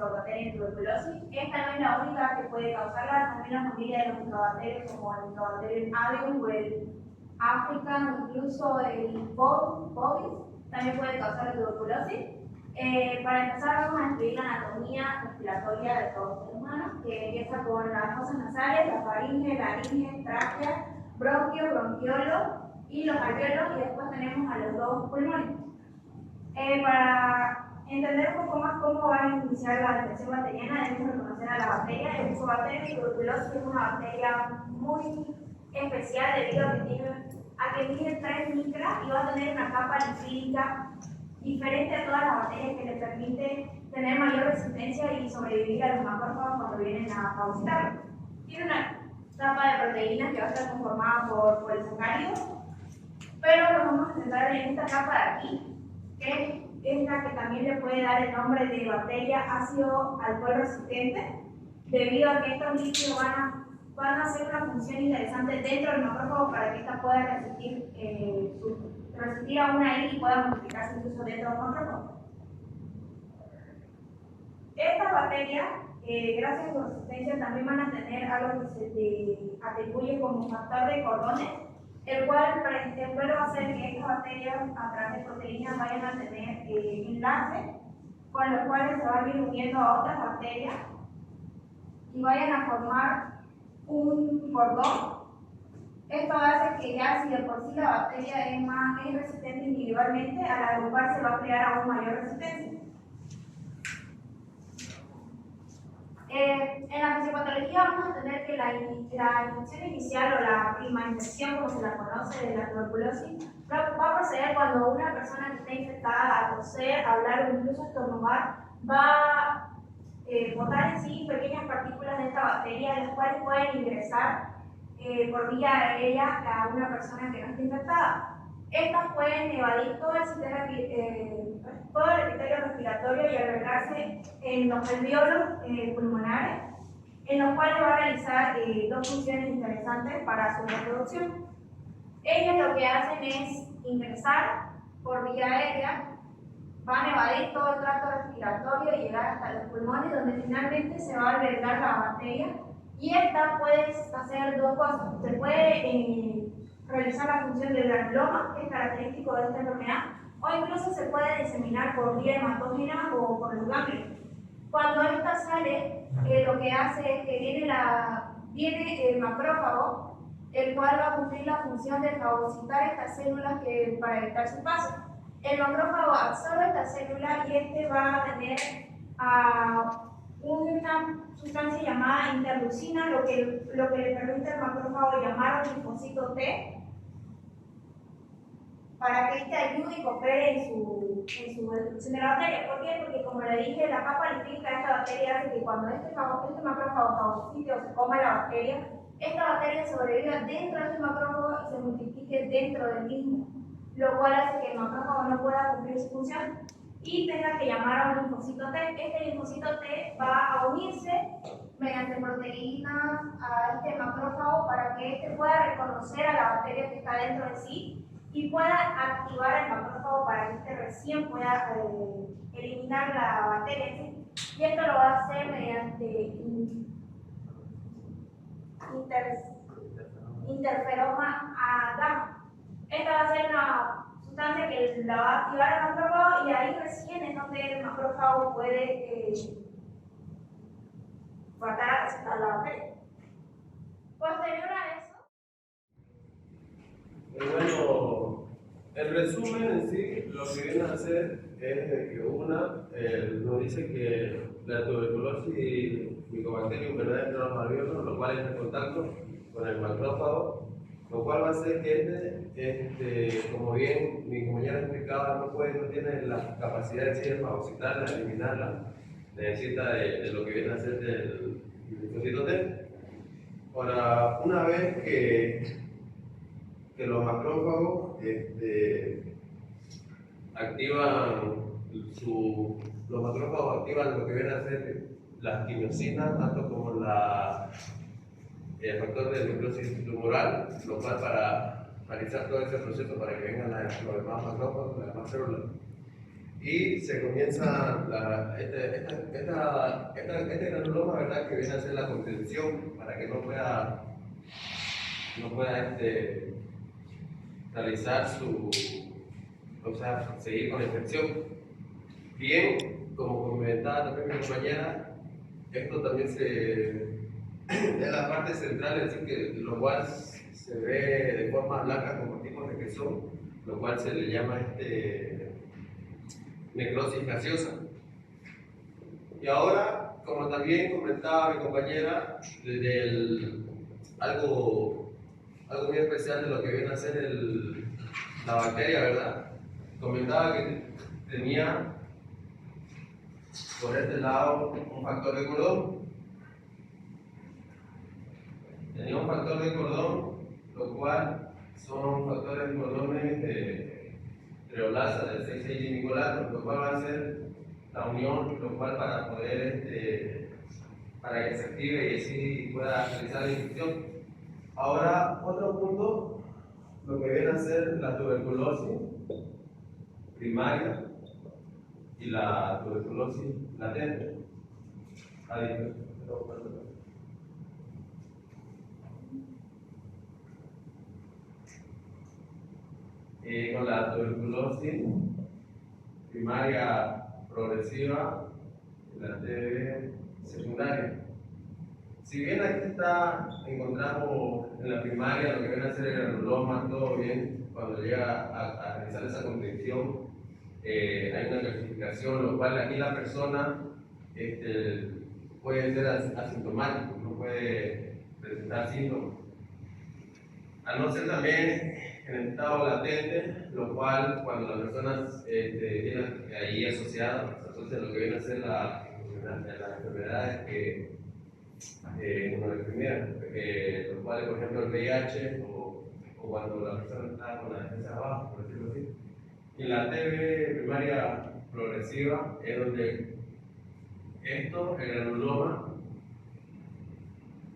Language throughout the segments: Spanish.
Helicobacterium tuberculosis. Esta no es la única que puede causarla, también la familia de los Helicobacterium como el Helicobacterium avium o el African, incluso el bovis, también puede causar la tuberculosis. Para empezar vamos a describir la anatomía respiratoria de todo ser humano, que empieza con las fosas nasales, la faringe, laringe, tráquea, bronquio, bronquiolo y los alveolos, y después tenemos a los dos pulmones. Para entender un poco más cómo va a iniciar la infección bacteriana, debemos reconocer a la bacteria. El Helicobacterium tuberculosis es una bacteria muy especial debido a que mide 3 micras y va a tener una capa lipídica diferente a todas las bacterias que le permite tener mayor resistencia y sobrevivir a los macrófagos cuando vienen a fagocitarlo. Tiene una capa de proteínas que va a estar conformada por polisacáridos, pero nos vamos a centrar en esta capa de aquí, que es la que también le puede dar el nombre de bacteria ácido alcohol resistente, debido a que estos líquidos van a hacer una función interesante dentro del macrófago para que ésta pueda resistir aún ahí y pueda multiplicarse incluso dentro del macrófago. Estas bacterias, gracias a su resistencia, también van a tener algo que se le atribuye como factor de cordones, el cual va a hacer que estas bacterias, a través de proteínas, vayan a tener enlaces con los cuales se van a ir uniendo a otras bacterias y vayan a formar un cordón. Esto hace que ya si de por sí la bacteria es resistente individualmente, al agruparse va a crear aún mayor resistencia. En la fisiopatología vamos a tener que la infección inicial o la prima-infección, como se la conoce, de la tuberculosis, va a proceder cuando una persona que está infectada, al toser, hablar o incluso estornudar, va a botar en sí pequeñas partículas de esta bacteria, las cuales pueden ingresar por vía aérea a una persona que no está infectada. Estas pueden evadir todo el sistema, todo el epitelio respiratorio y albergarse en los alveolos pulmonares, en los cuales va a realizar dos funciones interesantes para su reproducción. Ellas lo que hacen es ingresar por vía aérea, van a evadir todo el tracto respiratorio y llegar hasta los pulmones, donde finalmente se va a albergar la bacteria. Y esta puede hacer dos cosas. Se puede realizar la función del granuloma, que es característico de esta enfermedad, o incluso se puede diseminar por vía hematógena o por los ganglios. Cuando esta sale, lo que hace es que viene el macrófago, el cual va a cumplir la función de fagocitar estas células para evitar su paso. El macrófago absorbe esta célula y este va a tener una sustancia llamada interleucina, lo que le permite al macrófago llamar al linfocito T para que este ayude y coopere en su destrucción de la bacteria. ¿Por qué? Porque, como le dije, la capa lipídica de esta bacteria hace que cuando este macrófago fagocite o se coma la bacteria, esta bacteria sobreviva dentro de este macrófago y se multiplique dentro del mismo, lo cual hace que el macrófago no pueda cumplir su función y tenga que llamar a un linfocito T. Este linfocito T va a unirse mediante proteínas a este macrófago para que este pueda reconocer a la bacteria que está dentro de sí y pueda activar el macrófago para que este recién pueda eliminar la bacteria en sí. Y esto lo va a hacer mediante interferoma gamma. Esta va a ser una sustancia que la va a activar el macrófago y ahí recién es donde el macrófago puede matar a la bacteria. Posterior a eso, bueno, el resumen en sí lo que viene a hacer es de que nos dice que la tuberculosis Mycobacterium enfermedad entre los alveolos, lo cual entra en contacto con el macrófago, lo cual va a hacer que como ya lo explicaba, no tiene la capacidad de fagocitarla, de eliminarla, necesita de lo que viene a ser del linfocito T. Ahora, una vez que los macrófagos los macrófagos activan lo que viene a ser las quimiosinas, tanto como el factor de nucleosis tumoral, lo cual para realizar todo ese proceso para que vengan los demás macrófagos, las demás células, y se comienza este granuloma, ¿verdad? Que viene a ser la contención para que no pueda realizar seguir con la infección. Bien, como comentaba también mi compañera, esto también es la parte central, es decir, que lo cual se ve de forma blanca como tipo de quesón, lo cual se le llama necrosis gaseosa. Y ahora, como también comentaba mi compañera, algo muy especial de lo que viene a ser la bacteria, ¿verdad? Comentaba que tenía por este lado un factor de cordón. Tenía un factor de cordón, lo cual son factores de cordones de treolasa del 6,6 dimicolato, lo cual va a ser la unión, lo cual para poder, para que se active y así pueda realizar la infección. Ahora, otro punto, lo que viene a ser la tuberculosis primaria y la tuberculosis latente. Con la tuberculosis primaria progresiva y la TB secundaria. Si bien aquí encontramos en la primaria lo que viene a ser el granuloma, todo bien, cuando llega a realizar esa contención, hay una clasificación, lo cual aquí la persona puede ser asintomático, no puede presentar síntomas. A no ser también en el estado latente, lo cual cuando la persona tiene ahí asociada, se asocia a lo que viene a ser las enfermedades que los cuales, por ejemplo, el VIH o cuando la persona está con la defensa baja, por decirlo así. Y la TB primaria progresiva es donde el granuloma,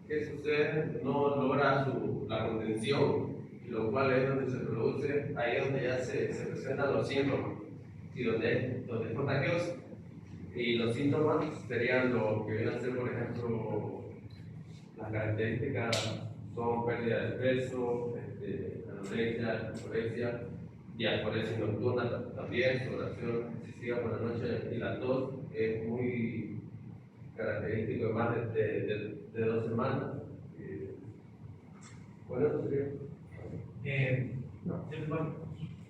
¿qué sucede? No logra la contención, y lo cual es donde se produce, ahí es donde ya se presentan los síntomas y donde es contagioso. Y los síntomas serían lo que vienen a ser, por ejemplo, las características son pérdida de peso, anorexia, anorexia, diaforesis nocturna también, sudoración excesiva por la noche, y la tos es muy característico de más de 2 semanas. Bueno, eso sería.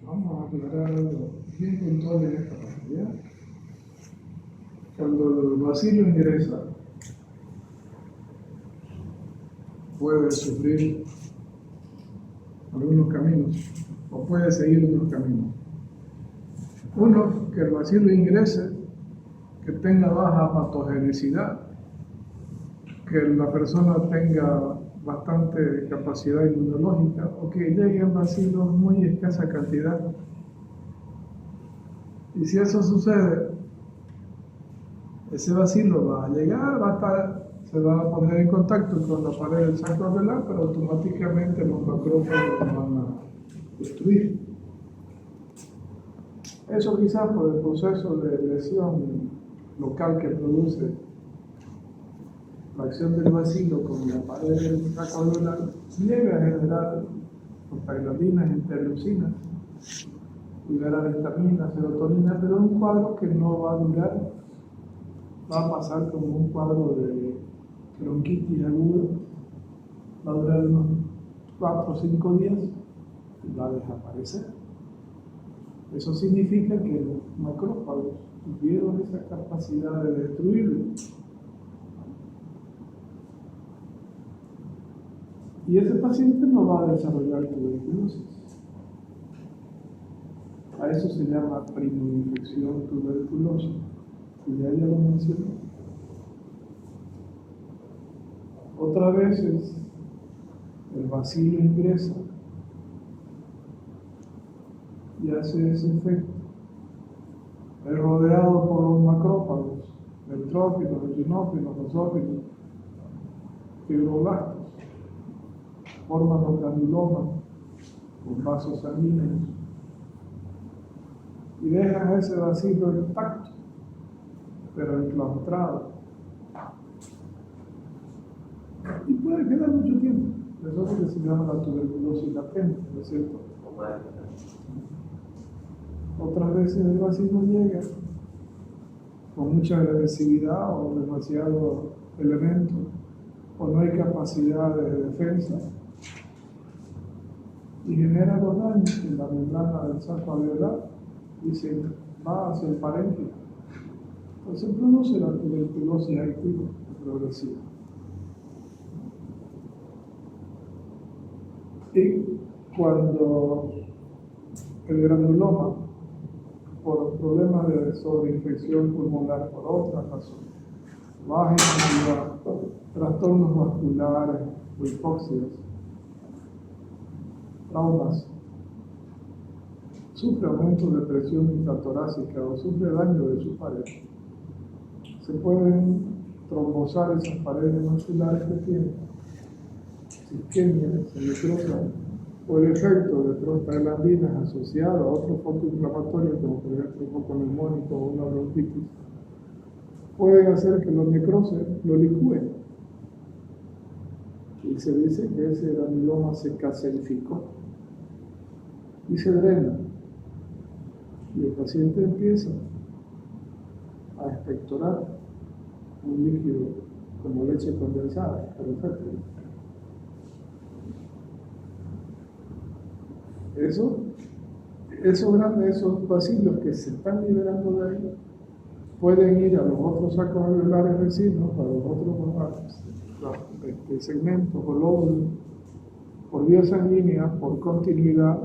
Vamos a aclarar algo bien puntual en esta parte, ¿ya? Cuando el bacilo ingresa, puede sufrir algunos caminos o puede seguir unos caminos. Uno, que el bacilo ingrese, que tenga baja patogenicidad, que la persona tenga bastante capacidad inmunológica o que lleguen bacilos muy escasa cantidad. Y si eso sucede, ese bacilo va a llegar, se va a poner en contacto con la pared del saco alveolar, pero automáticamente los macrófagos van a destruir. Eso quizás por el proceso de lesión local que produce la acción del bacilo con la pared del saco alveolar lleve a generar prostaglandinas, interleucinas, liberar histamina, serotonina, pero es un cuadro que no va a durar, va a pasar como un cuadro de bronquitis aguda, va a durar unos 4 o 5 días y va a desaparecer. Eso significa que los macrófagos tuvieron esa capacidad de destruirlo. Y ese paciente no va a desarrollar tuberculosis. A eso se llama primoinfección tuberculosa. Y ya lo mencioné. Otra vez el bacilo ingresa y hace ese efecto. Es rodeado por los macrófagos, neutrófilos, eosinófilos, basófilos, fibroblastos. Forman los granulomas con vasos sanguíneos. y dejan ese bacilo intacto, pero enclaustrado. Y puede quedar mucho tiempo. Eso es lo que se llama la tuberculosis latente, ¿no es cierto? Otras veces el bacilo llega con mucha agresividad o demasiado elemento, o no hay capacidad de defensa, y genera los daños en la membrana del saco alveolar y se va hacia el parénquima. Entonces produce la tuberculosis activa progresiva. Y cuando el granuloma, por problemas de sobreinfección pulmonar, por otras razones, baja inmunidad, trastornos vasculares o hipoxias, traumas, sufre aumento de presión intratorácica o sufre daño de su pared, se pueden trombosar esas paredes vasculares que tienen, isquemia, se necrosan, o el efecto de prostaglandinas asociado a otro foco inflamatorio, como por ejemplo un foco neumónico o una bronquitis, pueden hacer que los necroses lo licúen. Y se dice que ese granuloma se caserificó y se drena. Y el paciente empieza a expectorar un líquido como leche condensada, perfecto. Esos bacilos que se están liberando de ahí pueden ir a los otros sacos alveolares vecinos, a los otros segmentos o lóbulos, por vía sanguínea, por continuidad,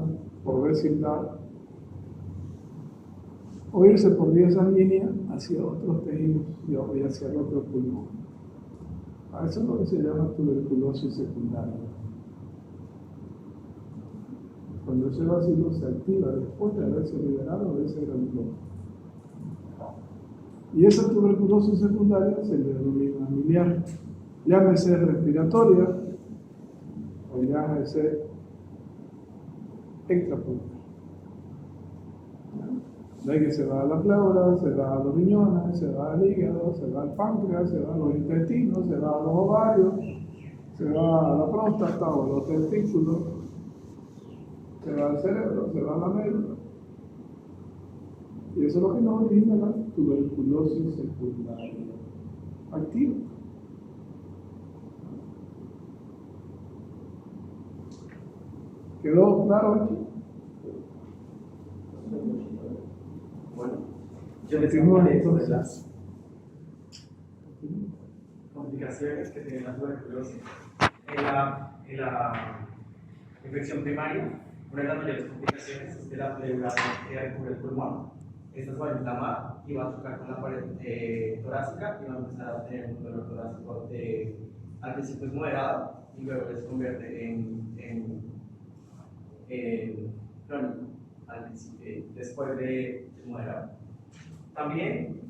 por vecindad, o irse por vía sanguínea hacia otros tejidos y hacia el otro pulmón. A eso es lo que se llama tuberculosis secundaria. Cuando ese bacilo se activa después de haberse liberado de ese granuloma. Y esa tuberculosis secundaria se le denomina miliar. Llámese respiratoria o llámese extrapulmonar. De ahí que se va a la pleura, se va a los riñones, se va al hígado, se va al páncreas, se va a los intestinos, se va a los ovarios, se va a la próstata o a los testículos, se va al cerebro, se va a la médula. Y eso es lo que nos origina la tuberculosis secundaria activa. ¿Quedó claro aquí? Bueno, yo les digo sobre las complicaciones que tiene la tuberculosis. En la infección primaria, una de las mayores complicaciones es que la pleura que cubre el pulmón. Esta se va a inflamar y va a chocar con la pared torácica y va a empezar a tener un dolor torácico al principio es moderado y luego se convierte en crónico después de moderado. También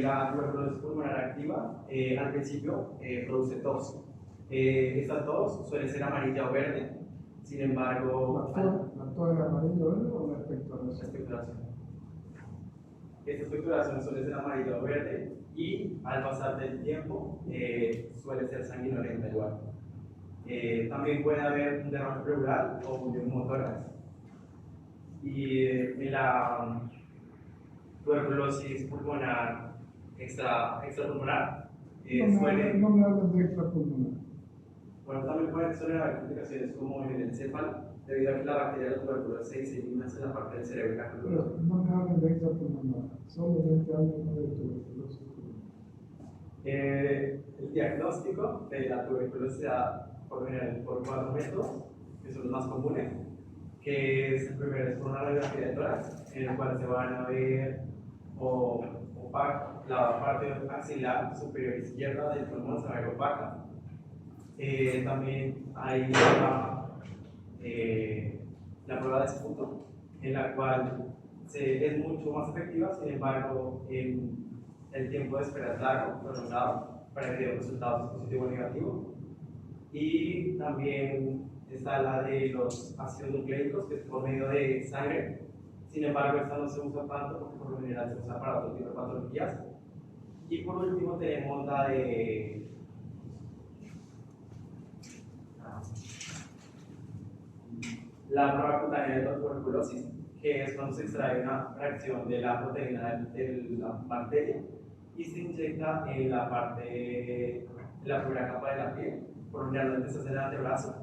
la tuberculosis pulmonar activa al principio produce tos. Esta tos suele ser amarilla o verde, sin embargo... ¿La tos es amarilla o verde o la expectoración? Esta expectoración suele ser amarilla o verde y al pasar del tiempo suele ser sanguinolenta igual. También puede haber un derrame pleural o un neumotórax. Y en la tuberculosis pulmonar extrapulmonar suele... No me hablan de extrapulmonar. Bueno, también suelen haber complicaciones como en el encéfalo, debido a que la bacteria de la tuberculosis se disemina hacia la parte del cerebro y la columna. Pero no me hablan de extrapulmonar, solamente hablan de tuberculosis pulmonar. El diagnóstico de la tuberculosis se da por 4 métodos, que son los más comunes, que es el primero es por una radiografía de tórax, en el cual se van a ver la parte axilar superior izquierda del pulmón se va a ver opaca. También hay la prueba de esputo, en la cual es mucho más efectiva, sin embargo, el tiempo de espera es largo, prolongado, para que dé un resultado positivo o negativo. Y también está la de los ácidos nucleicos, que es por medio de sangre Sin embargo, esta no se usa tanto porque por lo general se usa para otro tipo de patologías. Y por último tenemos la prueba cutánea de tuberculosis, que es cuando se extrae una fracción de la proteína de la bacteria y se inyecta en la parte de la primera capa de la piel, por lo general se hace en el antebrazo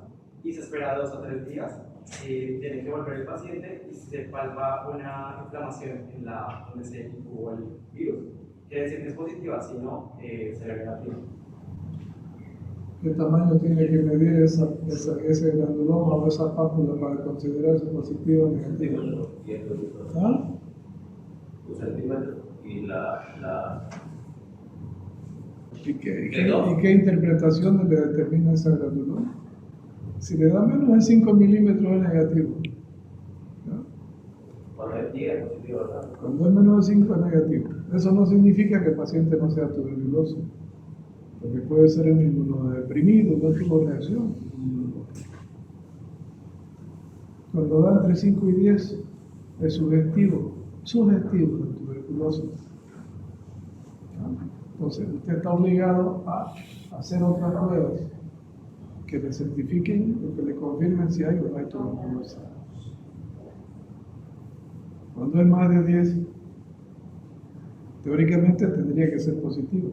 y se espera 2 o 3 días. Tiene que volver el paciente y se palpa una inflamación en donde se incubó el virus. Quiere decir que es positiva, si no, será negativa. ¿Qué tamaño tiene que medir ese granuloma o esa pápula para considerarse positivo o negativo? ¿Ah? Un centímetro y ¿Y qué interpretación le determina ese granuloma? Si le da menos de 5 milímetros es negativo. ¿No? Cuando es 10 es positivo, ¿verdad? Cuando es menos de 5 es negativo. Eso no significa que el paciente no sea tuberculoso, porque puede ser un inmunodeprimido, no tuvo reacción. Cuando da entre 5 y 10 es sugestivo la tuberculosis. Entonces usted está obligado a hacer otras pruebas que le certifiquen o que le confirmen si hay o no hay tuberculosis. Cuando es más de 10, teóricamente tendría que ser positivo.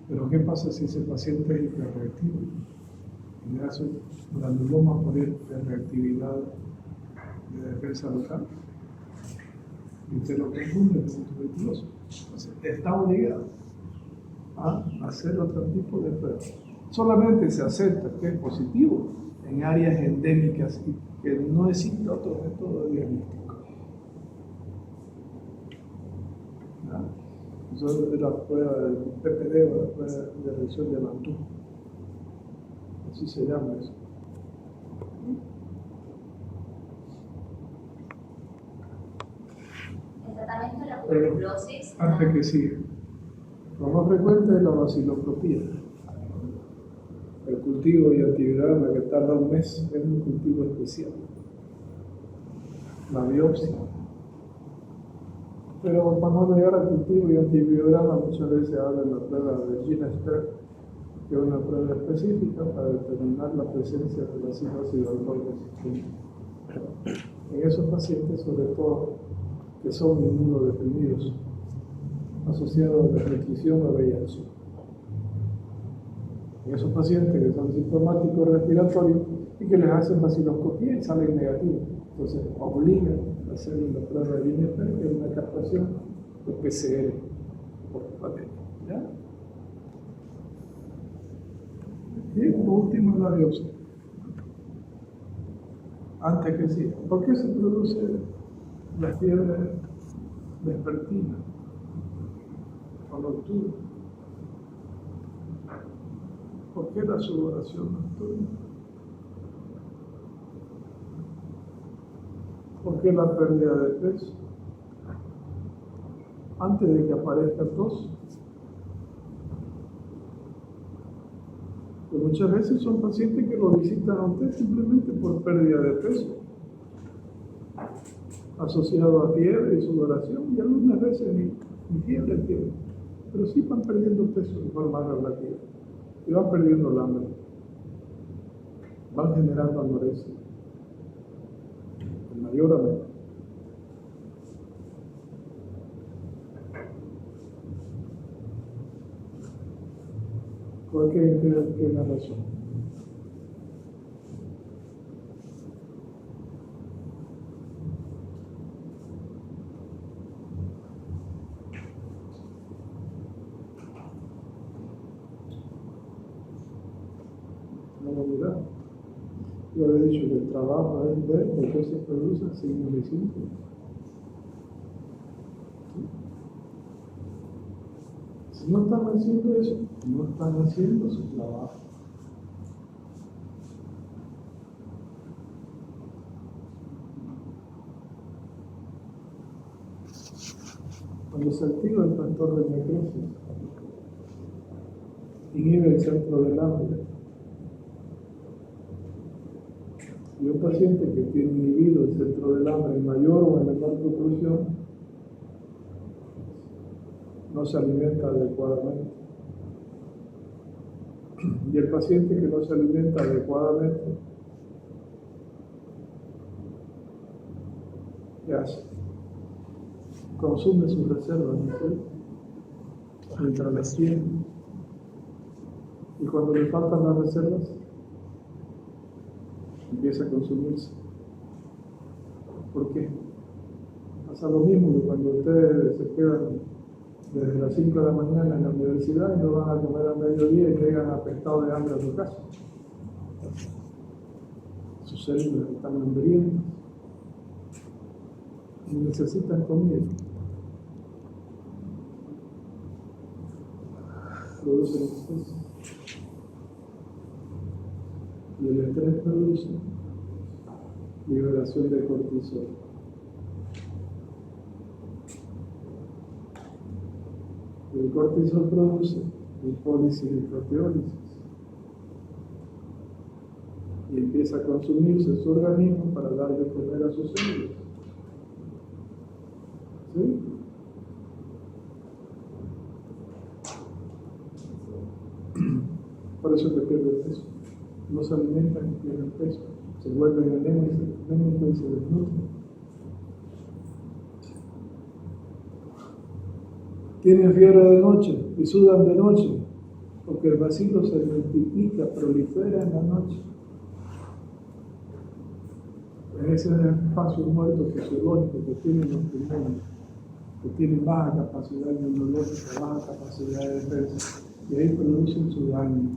Pero ¿qué pasa si ese paciente es hiperreactivo? Y le hace un granuloma por hiperreactividad de defensa local. Y usted lo confunde con tuberculosis. Entonces, está obligado a hacer otro tipo de pruebas. Solamente se acepta que es positivo en áreas endémicas y que no existe otro método de diagnóstico. Eso es la prueba del PPD o la prueba de reacción de Mantoux. Así se llama eso. El tratamiento de la tuberculosis. Antes que siga, lo más frecuente es la baciloscopía. El cultivo de antivirama que tarda un mes es un cultivo especial. La biopsia. Pero para no llegar al cultivo y antivirama muchas veces hablan de la prueba de Ginester, que es una prueba específica para determinar la presencia de la cirrosis del alcohol resistente. En esos pacientes, sobre todo, que son inmunodeprimidos, asociados a desnutrición o VIH. En esos pacientes que son sintomáticos respiratorios y que les hacen vaciloscopía y salen negativos. Entonces obligan a hacer la prueba de Ginester, que es una captación de PCR por papel. ¿Ya? Y por último la biopsia. Antes que siga. ¿Por qué se produce la fiebre vespertina o nocturna? ¿Por qué la sudoración nocturna? ¿Por qué la pérdida de peso? Antes de que aparezca tos. Pues muchas veces son pacientes que lo visitan a usted simplemente por pérdida de peso, asociado a fiebre y sudoración, y algunas veces ni fiebre tienen, pero sí van perdiendo peso de forma relativa, y van perdiendo el hambre, van generando anorexia, en mayor o menor. ¿Cuál creen que es la razón? Mira, yo le he dicho que el trabajo es ver por qué se producen signos y síntomas. Si no están haciendo eso, no están haciendo su trabajo. Cuando se activa el factor de necrosis, inhibe el centro del hambre Y un paciente que tiene inhibido el centro del hambre en mayor o en menor proporción no se alimenta adecuadamente. Y el paciente que no se alimenta adecuadamente, ¿qué hace? Consume sus reservas, ¿no es cierto? Mientras las tiene. Y cuando le faltan las reservas, empieza a consumirse. ¿Por qué? Pasa lo mismo que cuando ustedes se quedan desde las 5 de la mañana en la universidad y no van a comer a mediodía y llegan apestados de hambre a su casa. Sus células están hambrientas y necesitan comida. Producen estrés. Y el estrés produce liberación de cortisol. El cortisol produce lipólisis y proteólisis. Y empieza a consumirse su organismo para dar de comer a sus células. ¿Sí? Por eso que pierden peso. No se alimentan y pierden peso. Se vuelven anémicos y se desnutren. Tienen fiebre de noche y sudan de noche, porque el bacilo se multiplica, prolifera en la noche. En ese espacio muerto fisiológico que tienen los pulmones, que tienen baja capacidad inmunológica, baja capacidad de defensa, y ahí producen su daño.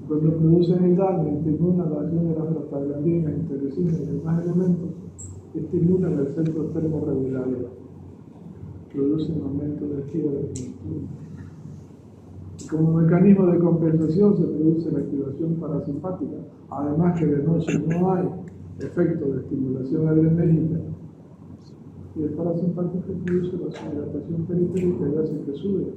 Y cuando producen el daño, estimulan la acción de las prostaglandinas, interleucinas y demás elementos, estimulan el centro termorregulario. Producen aumento de fiebre nocturna. Y como mecanismo de compensación se produce la activación parasimpática, además que de noche no hay efecto de estimulación adrenérgica, y el parasimpático produce la subratación periférica y hace que sube.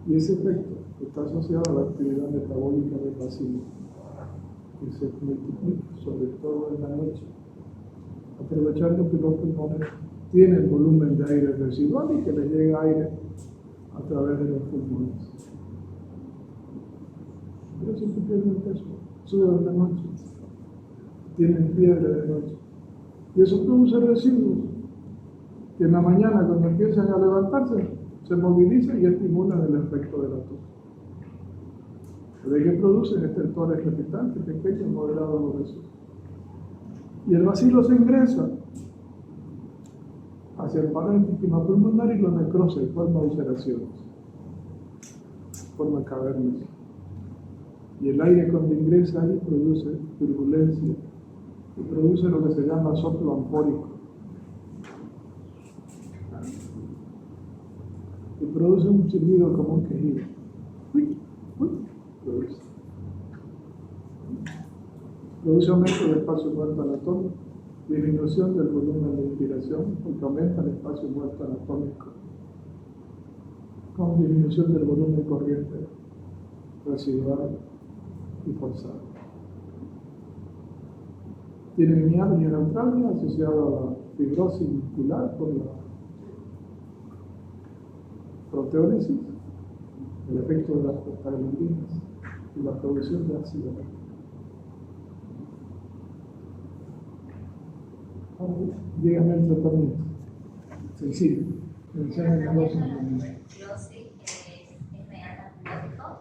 Y ese efecto está asociado a la actividad metabólica del bacilo, que se multiplica sobre todo en la noche, aprovechando que los pulmones tienen volumen de aire residual y que les llega aire a través de los pulmones. Pero si pierden peso, suben en la noche, tienen fiebre de noche, y eso produce residuos que en la mañana, cuando empiezan a levantarse, se movilizan y estimulan el efecto de la tos. ¿De qué producen estertores crepitantes, pequeños, moderados o gruesos? Y el bacilo se ingresa hacia el parénquima pulmonar y lo necrosa y forma ulceraciones, forma cavernas. Y el aire cuando ingresa ahí produce turbulencia y produce lo que se llama soplo ampórico. Y produce un silbido como un quejido. Produce aumento del espacio muerto anatómico, disminución del volumen de inspiración, porque aumenta el espacio muerto anatómico, con disminución del volumen corriente residual y forzado. Tiene mialgia neuralgia asociada a la fibrosis muscular por la proteólisis, el efecto de las prostaglandinas y la producción de ácido láctico. Ahora llegame al tratamiento. Sencillo. El tratamiento de la tuberculosis es mediante antibióticos,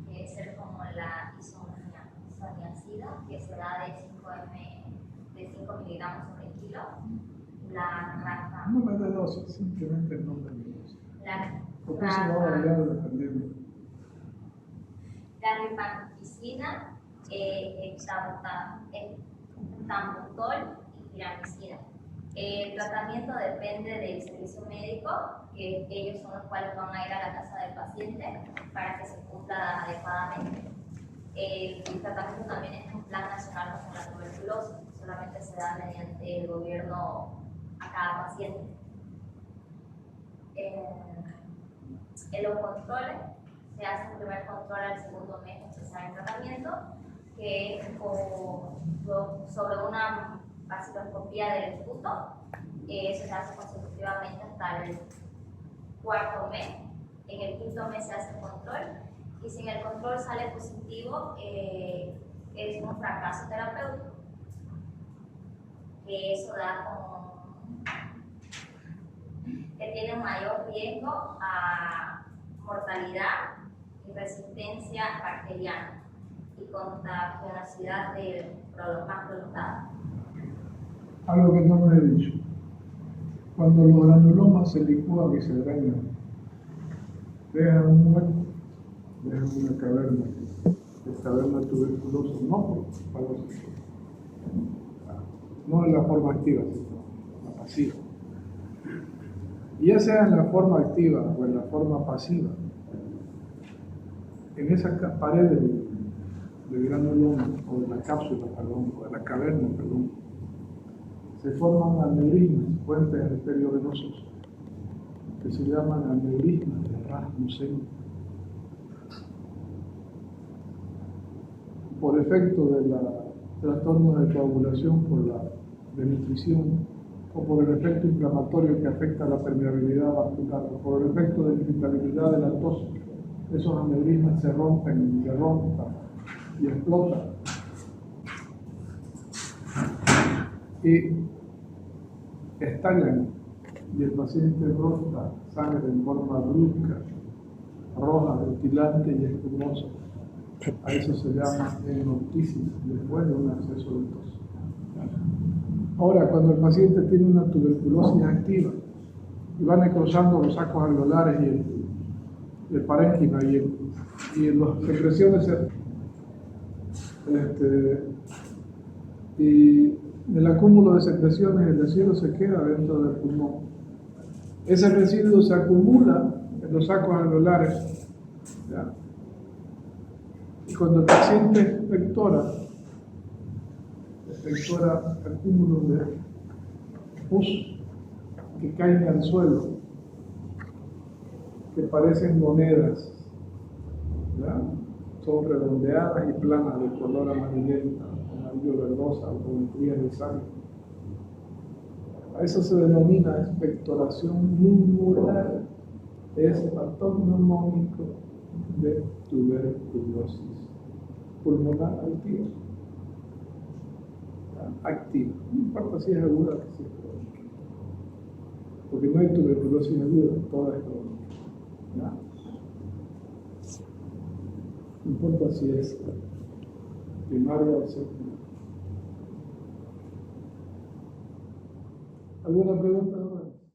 que es ser como la isoniazida, que se da de 5 miligramos sobre kilo. No me da dosis, simplemente el nombre de dosis. Porque eso va a variar dependiendo. La rifampicina, etambutol y tiramicina. El tratamiento depende del servicio médico, que ellos son los cuales van a ir a la casa del paciente para que se cumpla adecuadamente. El tratamiento también es un plan nacional contra la tuberculosis, solamente se da mediante el gobierno a cada paciente. En los controles se hace un primer control al segundo mes de empezar el tratamiento que es sobre una vaciloscopía del esputo. Eso se hace consecutivamente hasta el cuarto mes. En el quinto mes se hace el control y si en el control sale positivo, es un fracaso terapéutico. Que eso da como que tiene un mayor riesgo a mortalidad y resistencia bacteriana y contagiosidad más prolongada. Algo que no me he dicho. Cuando los granulomas se licúan y se drenan, dejan un hueco, dejan una caverna tuberculosa, no fagocitosis, no en la forma activa, sino la pasiva. Y ya sea en la forma activa o en la forma pasiva, en esa pared del granuloma, o de la cápsula, perdón, o de la caverna, perdón, se forman aneurismas, puentes arteriovenosos, que se llaman aneurismas de Rasmussen. Por efecto de trastornos de coagulación por la desnutrición, o por el efecto inflamatorio que afecta a la permeabilidad vascular, o por el efecto de la irritabilidad de la tos, esos aneurismas se rompen y explotan. Y estallan, y el paciente brota sangre en forma brusca, roja, rutilante y espumosa. A eso se llama hemoptisis, después de un acceso de tos. Ahora, cuando el paciente tiene una tuberculosis activa y va necrosando los sacos alveolares y el parénquima y las secreciones y el acúmulo de secreciones, el residuo se queda dentro del pulmón. Ese residuo se acumula en los sacos alveolares, ¿ya? Y cuando el paciente expectora acúmulos de pus que caen al suelo, que parecen monedas, ¿ya? Son redondeadas y planas de color amarillento, amarillo verdosa o con estrías de sangre. A eso se denomina expectoración pulmonar. Es patognomónico de tuberculosis pulmonar activa. Activa. No importa si es aguda o si es crónica. Porque no hay tuberculosis aguda, toda es crónica. ¿Ya? No importa si es primaria o secundaria. ¿Alguna pregunta?